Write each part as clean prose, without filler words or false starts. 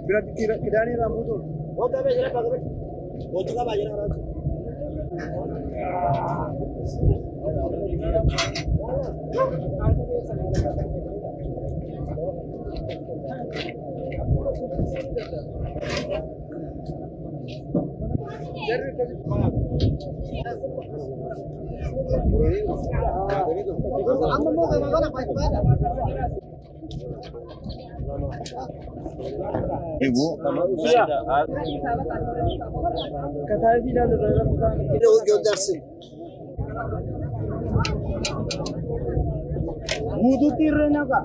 Berarti tidak nih rambut tuh. Oh, tapi sudah pakai. Oh, juga banyak orang. Bu Yine o göndersin. Budu tirena ka.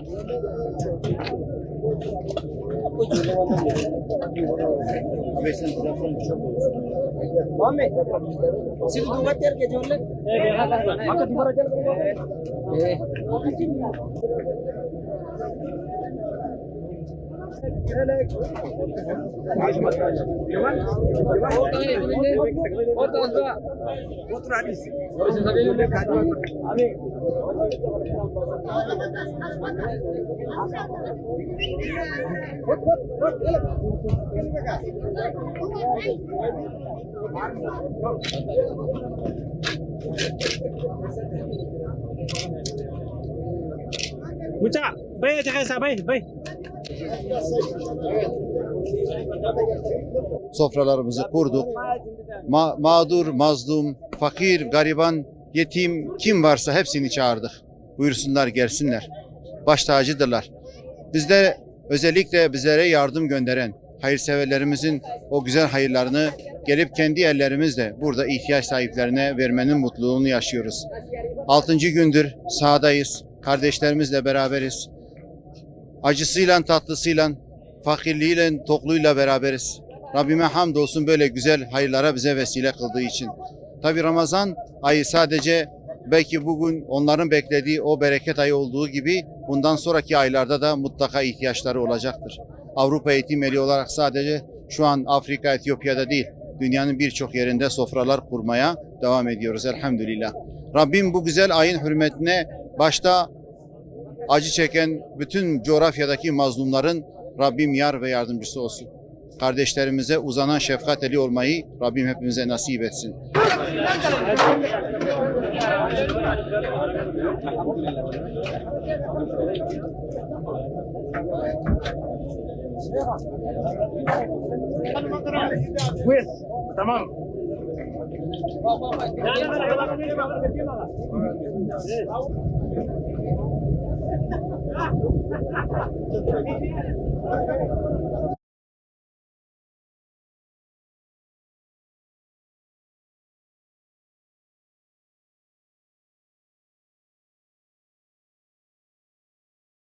Mami, situ dua tir ke jolle. Maka di mana jalan? Mucha, bay çekese bay. sofralarımızı kurduk. Mağdur, mazlum, fakir, gariban, yetim kim varsa hepsini çağırdık. Buyursunlar gelsinler. Baş tacıdırlar. Bizde özellikle bizlere yardım gönderen hayırseverlerimizin o güzel hayırlarını gelip kendi ellerimizle burada ihtiyaç sahiplerine vermenin mutluluğunu yaşıyoruz. 6. gündür sahadayız. Kardeşlerimizle beraberiz. Acısıyla, tatlısıyla, fakirliğiyle, tokluğuyla beraberiz. Rabbime hamdolsun böyle güzel hayırlara bize vesile kıldığı için. Tabi Ramazan ayı sadece belki bugün onların beklediği o bereket ayı olduğu gibi bundan sonraki aylarda da mutlaka ihtiyaçları olacaktır. Avrupa Eğitim Eli olarak sadece şu an Afrika, Etiyopya'da değil, dünyanın birçok yerinde sofralar kurmaya devam ediyoruz elhamdülillah. Rabbim bu güzel ayın hürmetine başta acı çeken bütün coğrafyadaki mazlumların Rabbim yar ve yardımcısı olsun. Kardeşlerimize uzanan şefkat eli olmayı Rabbim hepimize nasip etsin. Wes, tamam.